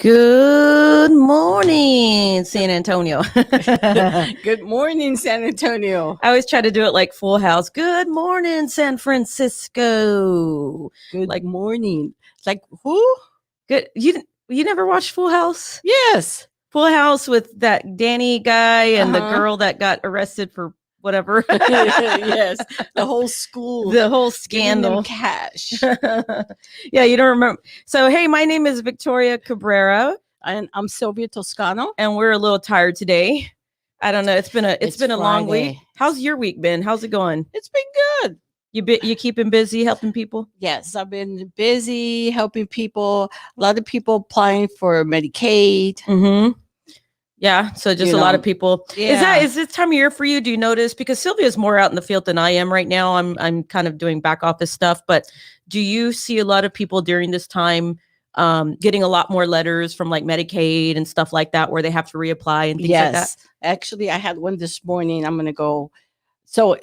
Good morning, San Antonio. Good morning, San Antonio. I always try to do it like Full House. Good morning, San Francisco. Good morning. It's like, who? Good. You never watched Full House? Yes. Full House with that Danny guy and the girl that got arrested for whatever. Yes. The whole school. The whole scandal. Cash. Yeah, you don't remember. So, hey, my name is Victoria Cabrera. And I'm Sylvia Toscano. And we're a little tired today. I don't know. It's been a long Friday. week. How's your week been? How's it going? It's been good. You keeping busy helping people? Yes, I've been busy helping people. A lot of people applying for Medicaid. Mm-hmm. Yeah, so just a lot of people. Yeah. Is this time of year for you? Do you notice? Because Sylvia's more out in the field than I am right now. I'm kind of doing back office stuff, but do you see a lot of people during this time getting a lot more letters from like Medicaid and stuff like that where they have to reapply and things like that? Yes, actually, I had one this morning. I'm going to go. So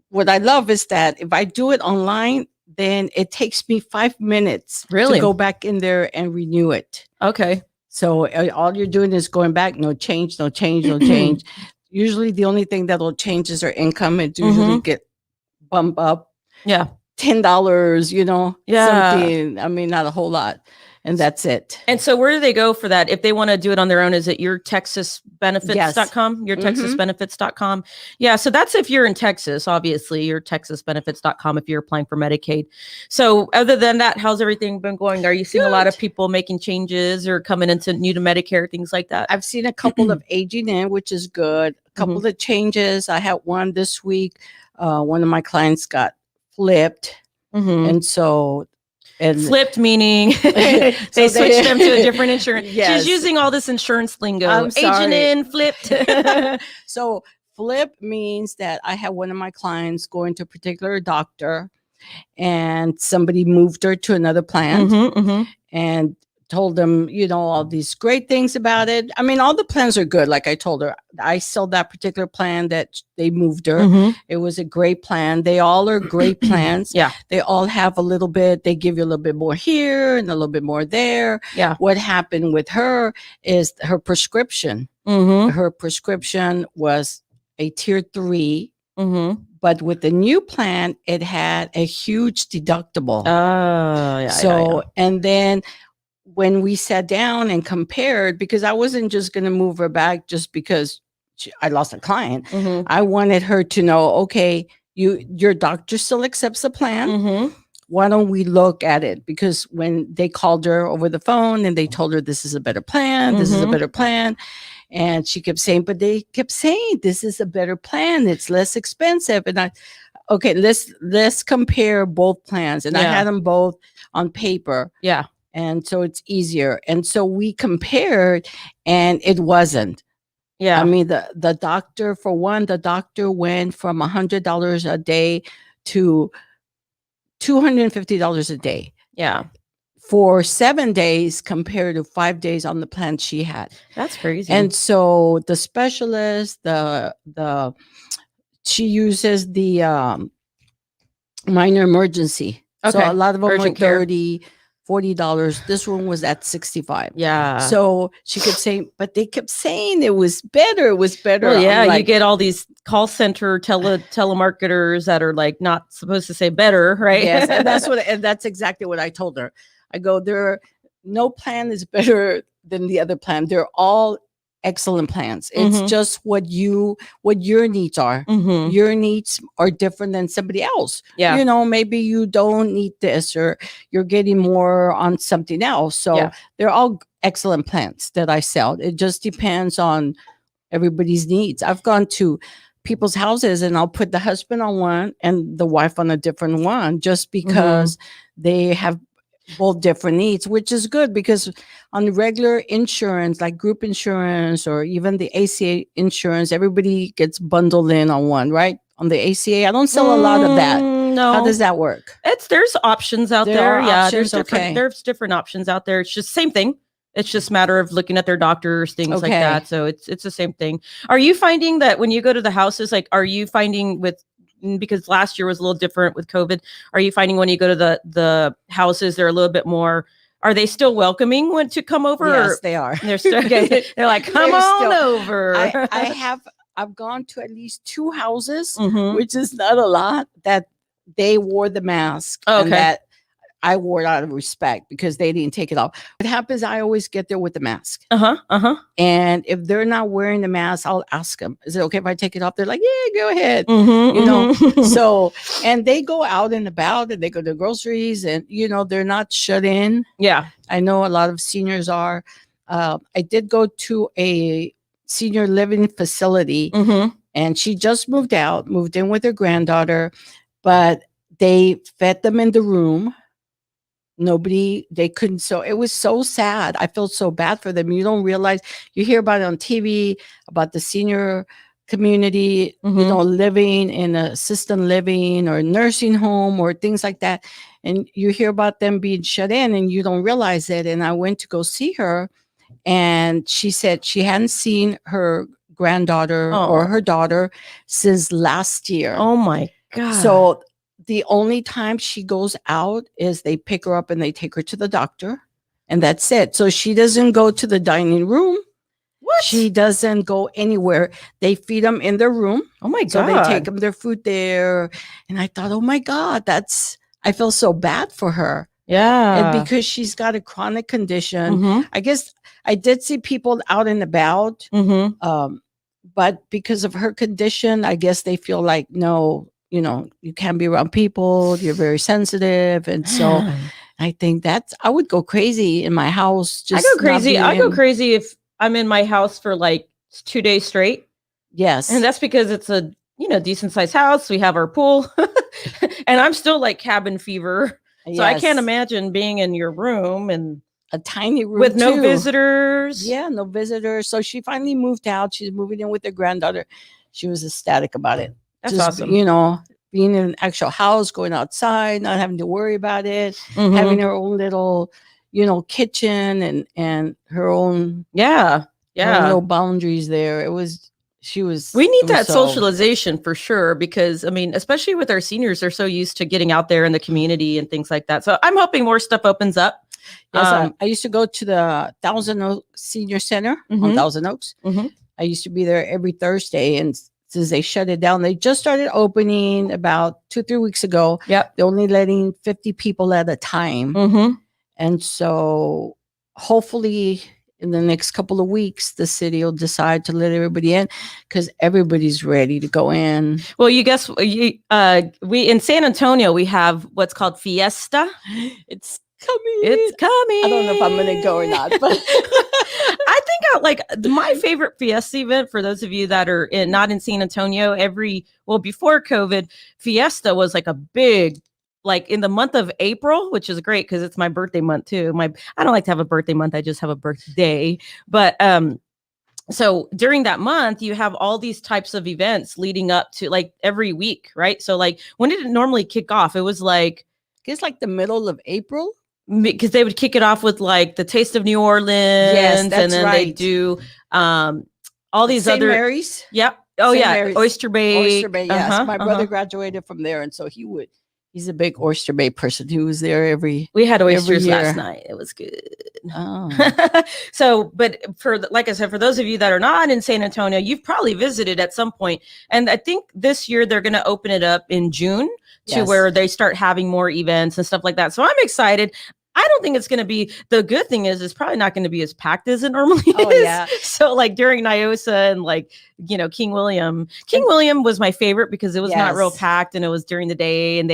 what I love is that if I do it online, then it takes me 5 minutes Really? to go back in there and renew it. Okay. So all you're doing is going back, no change. Usually the only thing that'll change is our income. It usually get bumped up. Yeah. $10, Yeah. something. I mean, not a whole lot. And that's it. And so where do they go for that? If they want to do it on their own, is it yourtexasbenefits.com? Yourtexasbenefits.com. Yeah. So that's if you're in Texas, obviously, yourtexasbenefits.com if you're applying for Medicaid. So other than that, how's everything been going? Are you seeing a lot of people making changes or coming into new to Medicare, things like that? I've seen a couple of aging in, which is good. A couple of changes. I had one this week. One of my clients got flipped. And so... And flipped meaning they switched them to a different insurance. Yes. She's using all this insurance lingo. I'm sorry. Aging in, flipped. So flip means that I had one of my clients going to a particular doctor and somebody moved her to another plan and told them, all these great things about it. I mean, all the plans are good. Like I told her, I sold that particular plan that they moved her. It was a great plan. They all are great plans. Yeah. They all have a little bit, they give you a little bit more here and a little bit more there. Yeah. What happened with her is her prescription. Her prescription was a tier 3. But with the new plan, it had a huge deductible. Oh, yeah. So, and then when we sat down and compared, because I wasn't just going to move her back just because I lost a client. I wanted her to know, okay, your doctor still accepts the plan. Why don't we look at it? Because when they called her over the phone and they told her this is a better plan, this is a better plan. And she kept saying, but they kept saying, this is a better plan. It's less expensive. And okay, let's compare both plans. And I had them both on paper. Yeah. And so it's easier. And so we compared and it wasn't. Yeah. I mean, the doctor, for one, the doctor went from $100 a day to $250 a day. Yeah. For 7 days compared to 5 days on the plan she had. That's crazy. And so the specialist, she uses the minor emergency. Okay. So a lot of them were $30, $40. This one was at $65. Yeah. So she kept saying, but they kept saying it was better. It was better. Well, yeah, you get all these call center telemarketers that are like not supposed to say better, right? Yes, and that's exactly what I told her. I go, no plan is better than the other plan. They're all excellent plans. It's just what your needs are. Your needs are different than somebody else. Yeah. Maybe you don't need this or you're getting more on something else. So they're all excellent plans that I sell. It just depends on everybody's needs. I've gone to people's houses and I'll put the husband on one and the wife on a different one just because they have both different needs, which is good because on regular insurance, like group insurance or even the ACA insurance, everybody gets bundled in on one, right? On the ACA, I don't sell a lot of that. No. How does that work? There's options out there. Yeah, options, there's different options out there. It's just same thing. It's just a matter of looking at their doctors, things like that. So it's the same thing. Are you finding that when you go to the houses, like, are you finding because last year was a little different with COVID, are you finding when you go to the houses, they're a little bit more, are they still welcoming when to come over? Yes, they are. They're still okay. They're like, come They're on still- over. I've gone to at least 2 houses, Mhm. which is not a lot, that they wore the mask. Oh, and okay. that I wore it out of respect because they didn't take it off. What happens, I always get there with the mask. And if they're not wearing the mask, I'll ask them, is it okay if I take it off? They're like, yeah, go ahead. Mhm, You know, mhm. so, and they go out and about and they go to groceries and, they're not shut in. Yeah. I know a lot of seniors are. I did go to a senior living facility Mhm. and she just moved in with her granddaughter, but they fed them in the room. They couldn't. So it was so sad. I felt so bad for them. You don't realize, you hear about it on TV, about the senior community, Mhm. living in assisted living or nursing home or things like that. And you hear about them being shut in and you don't realize it. And I went to go see her and she said she hadn't seen her granddaughter or Oh. her daughter since last year. Oh my God. So the only time she goes out is they pick her up and they take her to the doctor, and that's it. So she doesn't go to the dining room. What? She doesn't go anywhere. They feed them in their room. Oh my God. So they take them their food there. And I thought, oh my God, I feel so bad for her. Yeah. And because she's got a chronic condition, Mhm. I guess I did see people out and about. Mhm. But because of her condition, I guess they feel like, no, you can't be around people. You're very sensitive. And so I think I would go crazy in my house. I go crazy. I go crazy if I'm in my house for like 2 days straight. Yes. And that's because it's a, decent sized house. We have our pool and I'm still like cabin fever. So I can't imagine being in your room and a tiny room with no too. visitors. Yeah, no visitors. So she finally moved out. She's moving in with her granddaughter. She was ecstatic about it. That's Just, awesome. being in an actual house, going outside, not having to worry about it, having her own little, kitchen and her own, her own little boundaries there. We need that socialization for sure, because especially with our seniors, they're so used to getting out there in the community and things like that. So I'm hoping more stuff opens up. Yes, I used to go to the Thousand Oaks Senior Center on Thousand Oaks. I used to be there every Thursday, and since they shut it down, they just started opening about 2-3 weeks ago. Yep. They're only letting 50 people at a time. And so hopefully in the next couple of weeks, the city will decide to let everybody in because everybody's ready to go in. Well, we in San Antonio, we have what's called Fiesta. It's coming. I don't know if I'm going to go or not, but I think my favorite Fiesta event, for those of you that are not in San Antonio, before COVID, Fiesta was like a big, like in the month of April, which is great because it's my birthday month too. I don't like to have a birthday month. I just have a birthday. But so during that month, you have all these types of events leading up to like every week, right? So like, when did it normally kick off? It was like, it's like the middle of April. Because they would kick it off with like the Taste of New Orleans. Yes, that's and then right. they do all these St. other Mary's. Yep. Oh St. yeah, Mary's. Oyster Bay. Yes, my brother graduated from there, and so he's a big Oyster Bay person. He was there we had oysters year. last night. It was good. Oh. So, but like I said, for those of you that are not in San Antonio, you've probably visited at some point. And I think this year they're going to open it up in June to where they start having more events and stuff like that. So I'm excited. I don't think it's going to be, the good thing is it's probably not going to be as packed as it normally is. Yeah. So like during NIOSA and like, King William was my favorite because it was not real packed and it was during the day and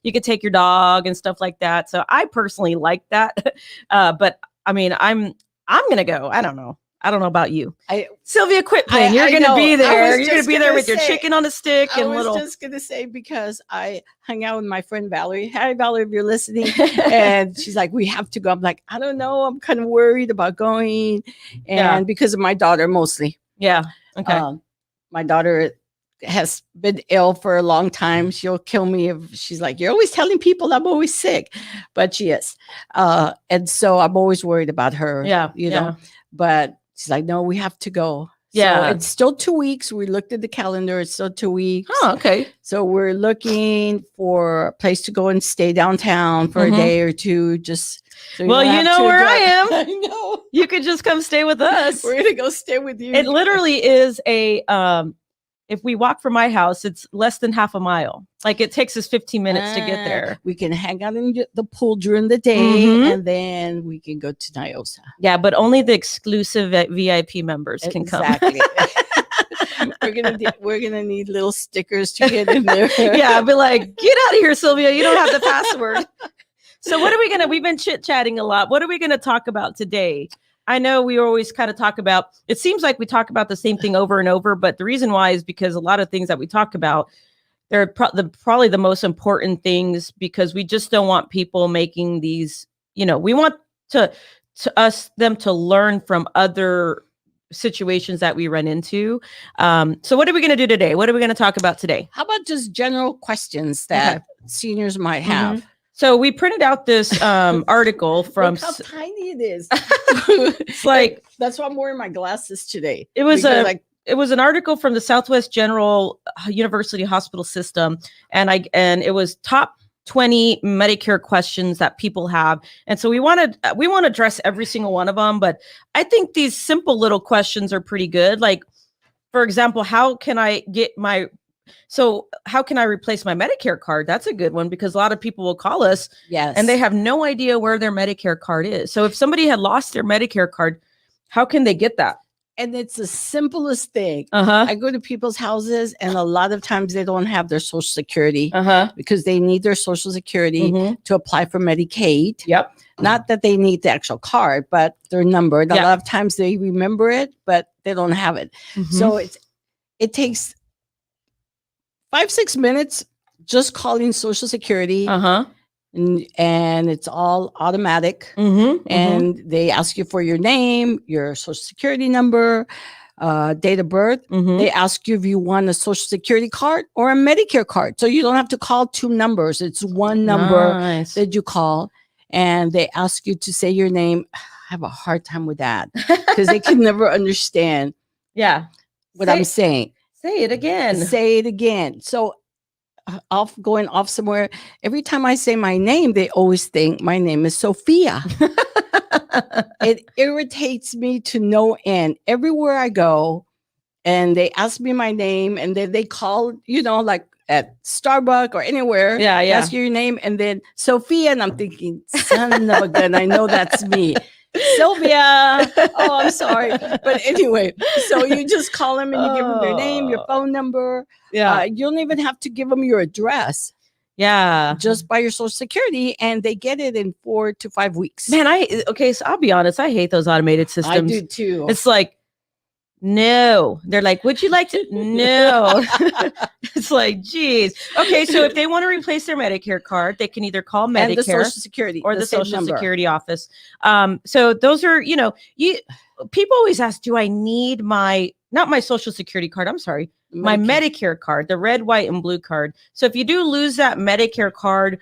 you could take your dog and stuff like that. So I personally like that. But I'm going to go. I don't know about you. Sylvia, quit playing. You're going to be there. You're going to be there with your chicken on a stick and little. I was just going to say, because I hung out with my friend Valerie. Hi, Valerie, if you're listening. And she's like, we have to go. I'm like, I don't know. I'm kind of worried about going. And because of my daughter mostly. Yeah. Okay. My daughter has been ill for a long time. She'll kill me if she's like, you're always telling people I'm always sick. But she is. And so I'm always worried about her. Yeah. You know, but she's like, no, we have to go. Yeah. So it's still 2 weeks. We looked at the calendar. It's still 2 weeks. Oh, okay. So we're looking for a place to go and stay downtown for a day or two. Just so well, you know where I am. I know. You could just come stay with us. We're gonna go stay with you. It literally is a if we walk from my house, it's less than half a mile. Like it takes us 15 minutes to get there. We can hang out in the pool during the day, and then we can go to Niosa. Yeah, but only the exclusive VIP members can come. Exactly. we're gonna need little stickers to get in there. Yeah, I'll be like, get out of here, Sylvia. You don't have the password. So what are we gonna? We've been chit-chatting a lot. What are we gonna talk about today? I know we always kind of talk about, it seems like we talk about the same thing over and over, but the reason why is because a lot of things that we talk about, they're probably the most important things, because we just don't want people making these, we want them to learn from other situations that we run into. So what are we going to do today? What are we going to talk about today? How about just general questions that seniors might have? So we printed out this article from. Look how tiny it is. It's like that's why I'm wearing my glasses today. It was an article from the Southwest General University Hospital System, and it was top 20 Medicare questions that people have. And so we want to address every single one of them, but I think these simple little questions are pretty good. Like, for example, how can I replace my Medicare card? That's a good one, because a lot of people will call us and they have no idea where their Medicare card is. So if somebody had lost their Medicare card, how can they get that? And it's the simplest thing. I go to people's houses, and a lot of times they don't have their Social Security because they need their Social Security to apply for Medicaid. Yep. Not that they need the actual card, but their number. A lot of times they remember it, but they don't have it. So it takes 5-6 minutes just calling Social Security, and it's all automatic. And they ask you for your name, your Social Security number, date of birth. They ask you if you want a Social Security card or a Medicare card, so you don't have to call 2 numbers. It's one number that you call, and they ask you to say your name. I have a hard time with that because they can never understand what I'm saying. Say it again. Say it again. So going off somewhere, every time I say my name, they always think my name is Sophia. It irritates me to no end. Everywhere I go, and they ask me my name, and then they call, like at Starbucks or anywhere. Ask you your name, and then Sophia, and I'm thinking, son of a gun, I know that's me. Sylvia. Oh, I'm sorry. But anyway, so you just call them and you give them your name, your phone number. You don't even have to give them your address. Just by your Social Security, and they get it in 4 to 5 weeks. Man, so I'll be honest, I hate those automated systems. I do too. It's like, no. They're like, would you like to? No. It's like, geez. Okay, so if they want to replace their Medicare card, they can either call Medicare and the Social Security or the Social Security office. So those are, people always ask, do I need not my Social Security card, I'm sorry, my Medicare card, the red, white, and blue card. So if you do lose that Medicare card,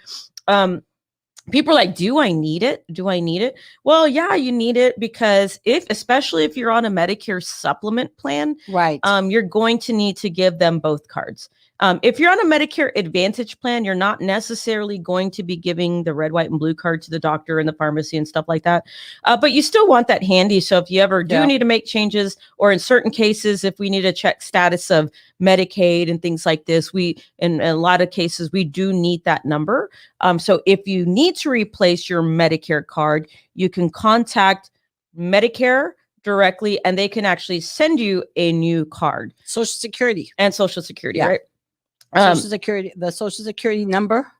people are like, do I need it? Do I need it? Well, yeah, you need it, because especially if you're on a Medicare supplement plan, right? You're going to need to give them both cards. If you're on a Medicare Advantage plan, you're not necessarily going to be giving the red, white, and blue card to the doctor and the pharmacy and stuff like that. But you still want that handy. So if you ever do need to make changes, or in certain cases, if we need to check status of Medicaid and things like this, in a lot of cases, we do need that number. So if you need to replace your Medicare card, you can contact Medicare directly, and they can actually send you a new card. Social Security. And Social Security, right? Social Security, the Social Security number.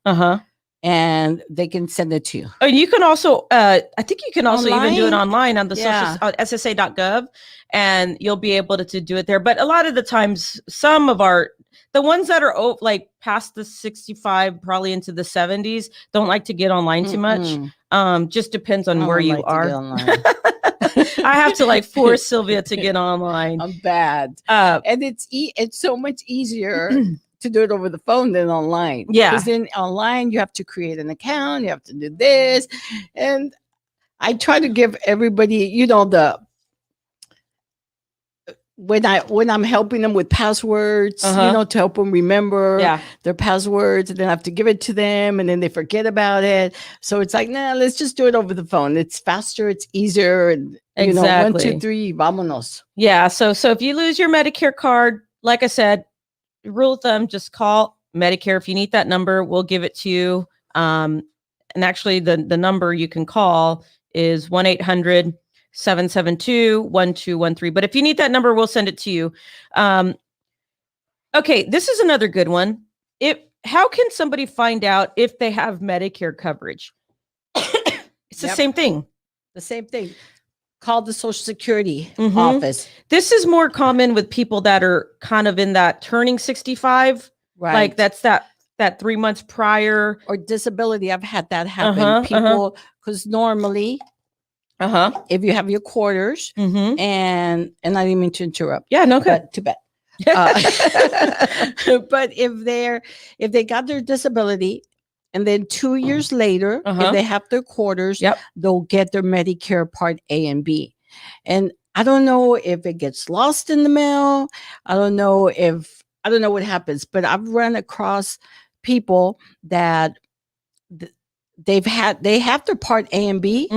And they can send it to you. Oh, you can also, I think you can also even do it online on the SSA.gov, and you'll be able to do it there. But a lot of the times, the ones that are like past the 65, probably into the 70s, don't like to get online too much. Just depends on where you are. I have to force Sylvia to get online. I'm bad. And it's so much easier to do it over the phone than online. Because then online you have to create an account, you have to do this. And I try to give everybody, when I'm helping them with passwords, to help them remember their passwords, and then I have to give it to them, and then they forget about it. So it's like, nah, let's just do it over the phone. It's faster, it's easier, and Exactly. 1, 2, 3, vámonos. Yeah. So if you lose your Medicare card, like I said, rule of thumb, just call Medicare. If you need that number, we'll give it to you. And actually, the number you can call is 1-800-772-1213. But if you need that number, we'll send it to you. Okay, this is another good one. How can somebody find out if they have Medicare coverage? It's the same thing. The same thing. Call the Social Security office. This is more common with people that are kind of in that turning 65. Right. Like that's that 3 months prior. Or disability. I've had that happen. People, because normally, if you have your quarters, and I didn't mean to interrupt. Yeah, no good. Too bad. But if they got their disability, and then 2 years later, if they have their quarters, they'll get their Medicare Part A and B. And I don't know if it gets lost in the mail. I don't know what happens, but I've run across people that they have their Part A and B,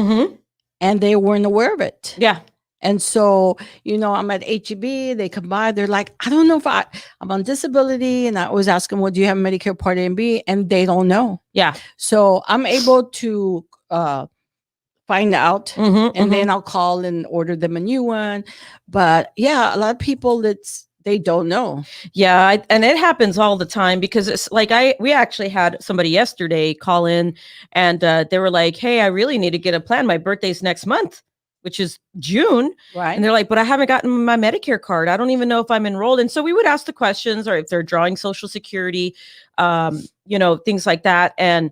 and they weren't aware of it. Yeah. And so, I'm at HEB, they come by, they're like, I don't know if I'm on disability. And I always ask them, well, do you have Medicare Part A and B? And they don't know. Yeah. So I'm able to find out, and then I'll call and order them a new one. But yeah, a lot of people, they don't know. Yeah. And it happens all the time, because it's like, we actually had somebody yesterday call in, and they were like, hey, I really need to get a plan. My birthday's next month, which is June. Right. And they're like, but I haven't gotten my Medicare card. I don't even know if I'm enrolled. And so we would ask the questions, or if they're drawing Social Security, things like that. And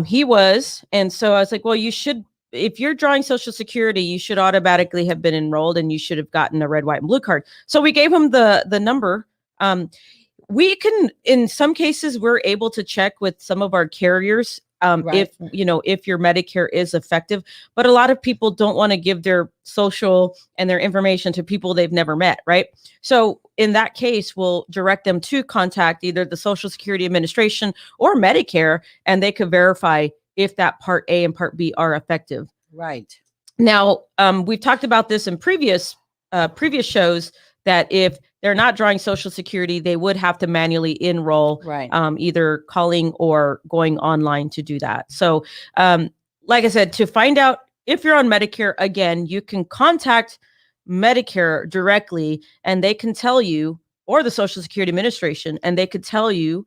he was. And so I was like, well, you should, if you're drawing Social Security, you should automatically have been enrolled, and you should have gotten a red, white, and blue card. So we gave him the number. We can, in some cases, we're able to check with some of our carriers if your Medicare is effective, but a lot of people don't want to give their social and their information to people they've never met. Right. So in that case, we'll direct them to contact either the Social Security Administration or Medicare, and they could verify if that Part A and Part B are effective. Right. Now, we've talked about this in previous shows, that if they're not drawing Social Security, they would have to manually enroll, either calling or going online to do that. So, like I said, to find out if you're on Medicare, again, you can contact Medicare directly, and they can tell you, or the Social Security Administration, and they could tell you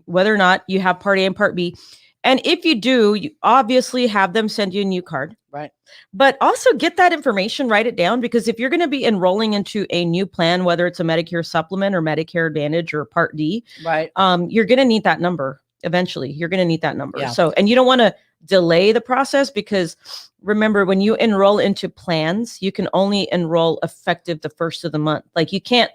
whether or not you have Part A and Part B. And if you do, you obviously have them send you a new card. Right. But also get that information, write it down, because if you're going to be enrolling into a new plan, whether it's a Medicare Supplement or Medicare Advantage or Part D, you're going to need that number eventually. You're going to need that number. Yeah. So, and you don't want to delay the process, because remember, when you enroll into plans, you can only enroll effective the first of the month. Like, you can't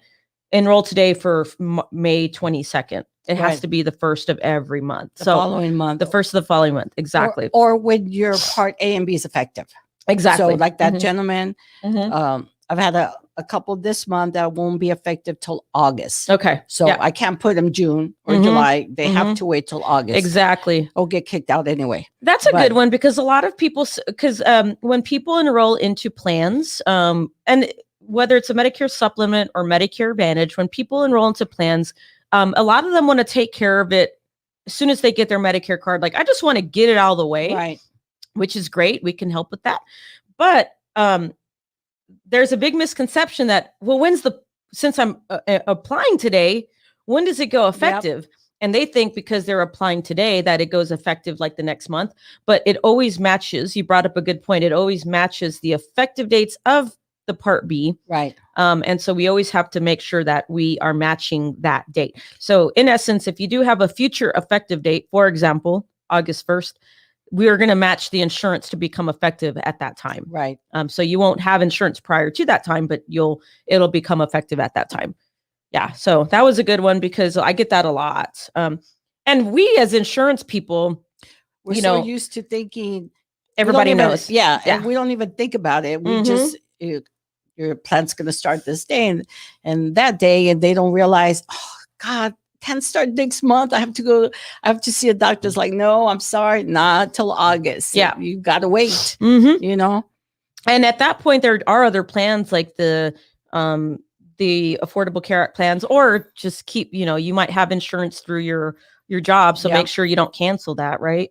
enroll today for May 22nd. It has to be the first of every month. The following month. The first of the following month. Exactly. Or when your Part A and B is effective. Exactly. So like that gentleman, I've had a couple this month that won't be effective till August. Okay. So I can't put them June or July. They have to wait till August. Exactly. Or get kicked out anyway. That's a good one, because a lot of people, when people enroll into plans, and whether it's a Medicare Supplement or Medicare Advantage, when people enroll into plans, a lot of them want to take care of it as soon as they get their Medicare card. Like, I just want to get it out of the way, right? Which is great. We can help with that. But there's a big misconception that, well, since I'm applying today, when does it go effective? Yep. And they think because they're applying today that it goes effective like the next month, but it always matches. You brought up a good point. It always matches the effective dates of the Part B. Right. And so we always have to make sure that we are matching that date. So in essence, if you do have a future effective date, for example, August 1st, we are going to match the insurance to become effective at that time. Right. So you won't have insurance prior to that time, but it'll become effective at that time. Yeah. So that was a good one, because I get that a lot. And we as insurance people, we're so used to thinking everybody knows. And we don't even think about it. We just your plan's going to start this day and that day, and they don't realize, oh God, can't start next month. I have to see a doctor. It's like, no, I'm sorry, not till August. Yeah. You got to wait, Mm-hmm. you know? And at that point, there are other plans like the Affordable Care Act plans, or just keep, you might have insurance through your job. So make sure you don't cancel that. Right.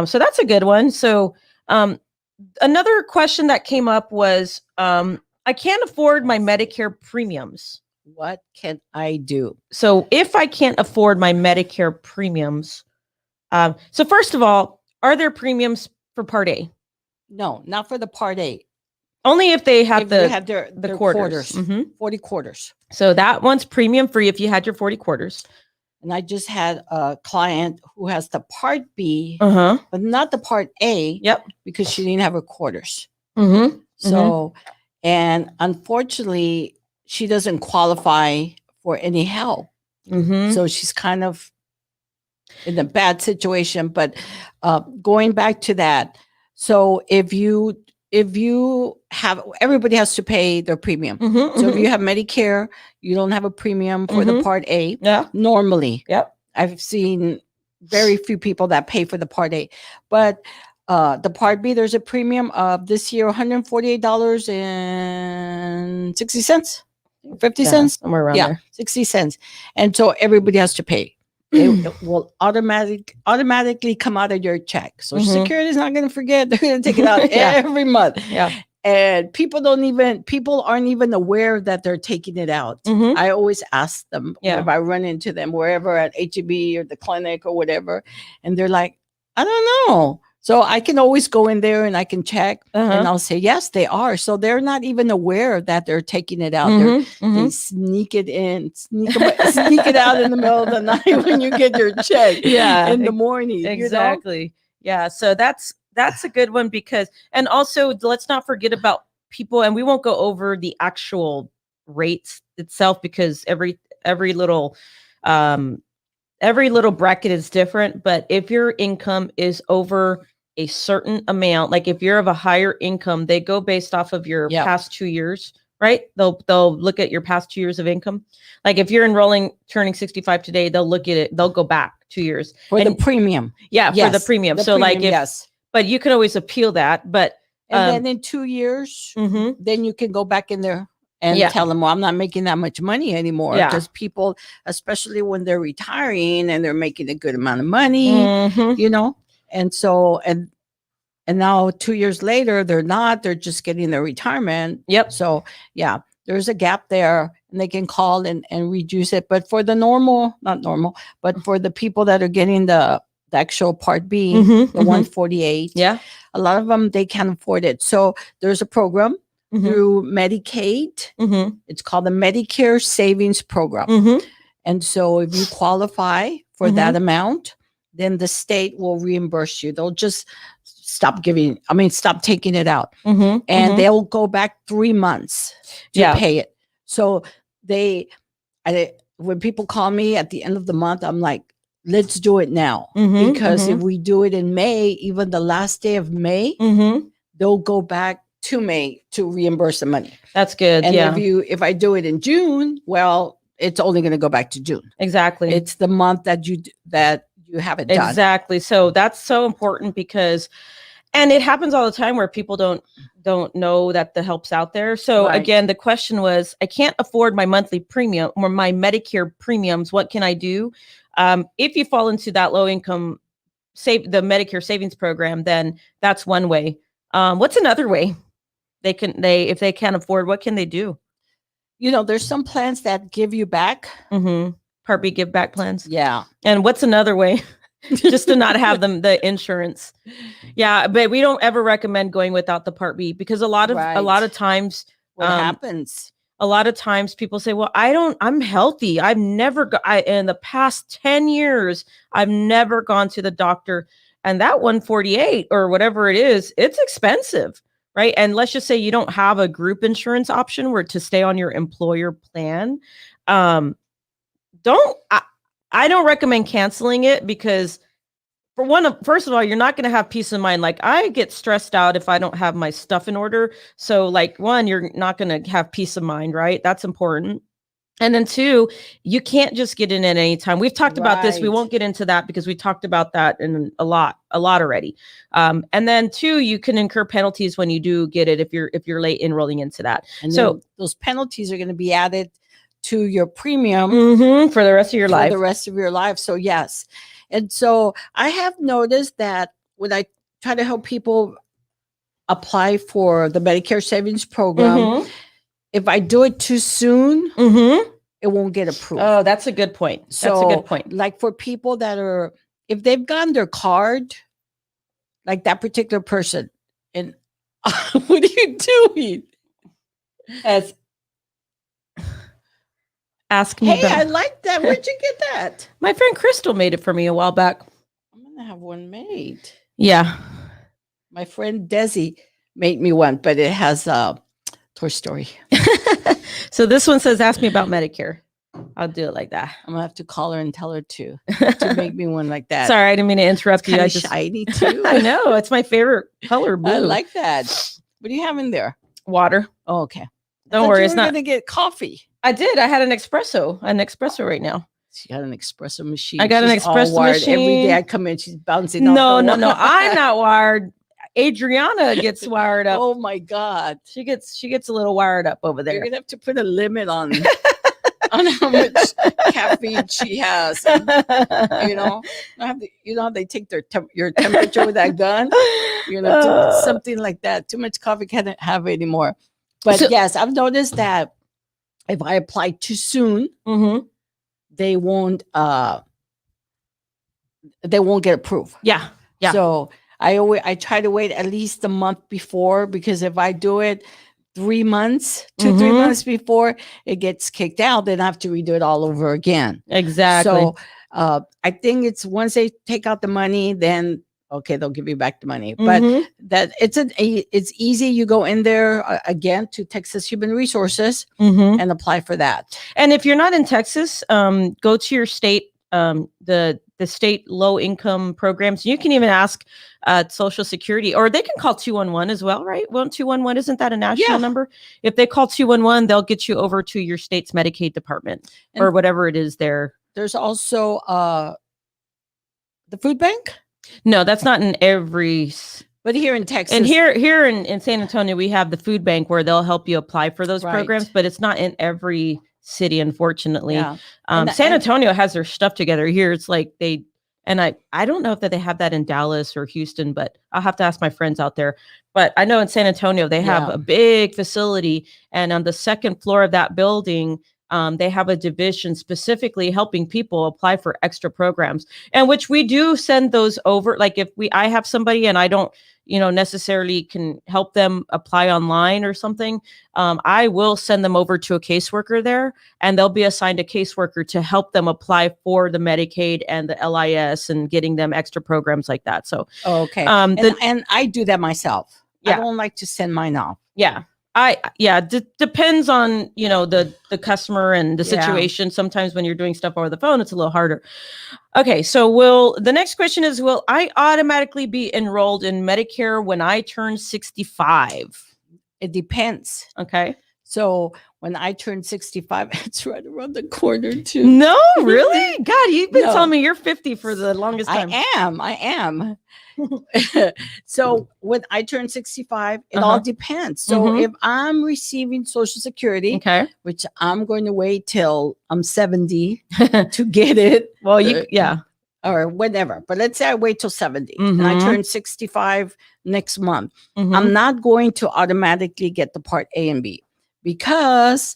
So that's a good one. So another question that came up was, I can't afford my Medicare premiums. What can I do? So if I can't afford my Medicare premiums, so first of all, are there premiums for Part A? No, not for the Part A. Only if they have their quarters. Mm-hmm. 40 quarters. So that one's premium free if you had your 40 quarters. And I just had a client who has the Part B, but not the Part A. Yep. Because she didn't have her quarters. Mm-hmm. So, and unfortunately, she doesn't qualify for any help. Mm-hmm. So she's kind of in a bad situation. But going back to that, so if you have, everybody has to pay their premium. So if you have Medicare, you don't have a premium for the Part A. Yeah. Normally. Yep. I've seen very few people that pay for the Part A. But the Part B, there's a premium of this year, $148.60, 50 cents, somewhere around there. 60 cents. And so everybody has to pay. It will automatically come out of your check. Social Security is not going to forget. They're going to take it out every month. Yeah. And people aren't even aware that they're taking it out. I always ask them if I run into them wherever at HEB or the clinic or whatever. And they're like, I don't know. So I can always go in there and I can check and I'll say, yes, they are. So they're not even aware that they're taking it out. They sneak it in, sneak it out in the middle of the night when you get your check in the morning. Exactly. You know? Yeah. So that's a good one because, and also let's not forget about people, and we won't go over the actual rates itself because every little bracket is different. But if your income is over a certain amount, like if you're of a higher income, they go based off of your past 2 years, right? They'll look at your past 2 years of income. Like if you're turning 65 today, they'll look at it. They'll go back 2 years for the premium. Yeah, for the premium. So premium, like but you can always appeal that. But and then in 2 years, then you can go back in there and tell them, well, I'm not making that much money anymore. Because people, especially when they're retiring and they're making a good amount of money, you know. And so, and now 2 years later, they're just getting their retirement. Yep. So there's a gap there and they can call and reduce it. But for the not normal, but for the people that are getting the actual Part B, the 148, a lot of them, they can't afford it. So there's a program through Medicaid. It's called the Medicare Savings Program. And so if you qualify for that amount, then the state will reimburse you. They'll just stop taking it out. And they'll go back 3 months to pay it. So when people call me at the end of the month, I'm like, let's do it now. Because if we do it in May, even the last day of May, they'll go back to May to reimburse the money. That's good. And if I do it in June, well, it's only going to go back to June. Exactly. It's the month that you have it done. Exactly. So that's so important because, and it happens all the time where people don't know that the help's out there. So again, the question was, I can't afford my monthly premium or my Medicare premiums. What can I do? If you fall into that low income, the Medicare savings program, then that's one way. What's another way? If they can't afford, what can they do? You know, there's some plans that give you back. Part B give back plans. Yeah. And what's another way? Just to not have the insurance. Yeah, but we don't ever recommend going without the Part B because a lot of times what happens? A lot of times people say, well, I'm healthy. I've never in the past 10 years, I've never gone to the doctor. And that 148 or whatever it is, it's expensive. Right. And let's just say you don't have a group insurance option where to stay on your employer plan. I don't recommend canceling it because first of all, you're not going to have peace of mind. Like, I get stressed out if I don't have my stuff in order. So like, one, you're not going to have peace of mind, right? That's important. And then two, you can't just get in at any time. We've talked about this. We won't get into that because we talked about that in a lot already. And then two, you can incur penalties when you do get it if you're late enrolling into that. And so those penalties are going to be added to your premium for the rest of your life. For the rest of your life. So yes. And so I have noticed that when I try to help people apply for the Medicare Savings Program, if I do it too soon, it won't get approved. Oh, that's a good point. That's a good point. Like for people that are, if they've gotten their card, like that particular person, and what are you doing? Ask me. Hey, I like that. Where'd you get that? My friend Crystal made it for me a while back. I'm gonna have one made. Yeah. My friend Desi made me one, but it has Toy Story. So this one says, ask me about Medicare. I'll do it like that. I'm gonna have to call her and tell her to make me one like that. Sorry, I didn't mean to interrupt you. I just shiny too. I know, it's my favorite color, blue. I like that. What do you have in there? Water. Oh, okay. Don't worry, it's not gonna get coffee. I did. I had an espresso right now. She got an espresso machine. I got an espresso machine. Every day I come in, she's bouncing. No. I'm not wired. Adriana gets wired up. Oh my God. She gets a little wired up over there. You're gonna have to put a limit on how much caffeine she has. And, how they take your temperature with that gun. Something like that. Too much coffee can't have anymore. But yes, I've noticed that if I apply too soon, they won't get approved. Yeah. So I try to wait at least a month before, because if I do it 3 months, 3 months before it gets kicked out, then I have to redo it all over again. Exactly. So I think it's once they take out the money, then okay, they'll give you back the money. But that it's easy. You go in there again to Texas Human Resources and apply for that. And if you're not in Texas, go to your state, the state low income programs. You can even ask Social Security, or they can call 211 as well, right? Well, 211, isn't that a national number? If they call 211, they'll get you over to your state's Medicaid department or whatever it is there. There's also the food bank. No, that's not in every. But here in Texas, and here in San Antonio, we have the food bank where they'll help you apply for those programs, but it's not in every city, unfortunately. Yeah. San Antonio has their stuff together. Here it's like I don't know if that they have that in Dallas or Houston, but I'll have to ask my friends out there. But I know in San Antonio they have a big facility, and on the second floor of that building, they have a division specifically helping people apply for extra programs, and which we do send those over. Like if I have somebody and I don't necessarily can help them apply online or something, I will send them over to a caseworker there, and they'll be assigned a caseworker to help them apply for the Medicaid and the LIS and getting them extra programs like that. So, okay. And I do that myself. Yeah. I don't like to send mine off. Yeah. Depends on, the customer and the situation. Sometimes when you're doing stuff over the phone, it's a little harder. Okay. So the next question is, will I automatically be enrolled in Medicare when I turn 65? It depends. Okay. So when I turn 65, it's right around the corner too. No, really? God, you've been telling me you're 50 for the longest time. I am. So when I turn 65, it all depends. So if I'm receiving Social Security, which I'm going to wait till I'm 70 to get it. Well, or whatever. But let's say I wait till 70 and I turn 65 next month. I'm not going to automatically get the Part A and B, because